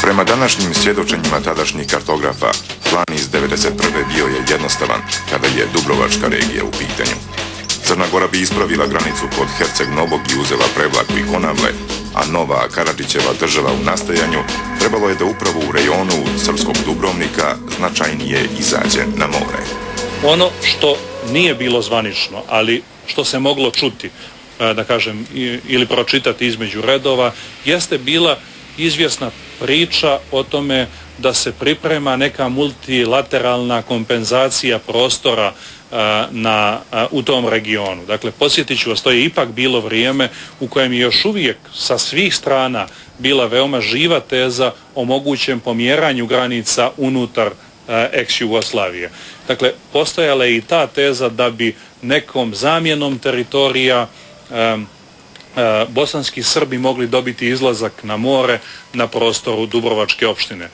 Prema današnjim svjedočenjima tadašnjih kartografa, plan iz 1991. bio je jednostavan kada je Dubrovačka regija u pitanju. Crna Gora bi ispravila granicu kod Herceg-Novog i uzela Prevlaku i Konavle, a nova Karadžićeva država u nastajanju trebalo je da upravo u rejonu srpskog Dubrovnika značajnije izađe na more. Ono što nije bilo zvanično, ali što se moglo čuti, da kažem, ili pročitati između redova, jeste bila izvjesna priča o tome da se priprema neka multilateralna kompenzacija prostora u tom regionu. Dakle, podsjetit ću vas, to je ipak bilo vrijeme u kojem je još uvijek sa svih strana bila veoma živa teza o mogućem pomjeranju granica unutar ex-Jugoslavije. Dakle, postojala je i ta teza da bi nekom zamjenom teritorija bosanski Srbi mogli dobiti izlazak na more na prostoru Dubrovačke opštine.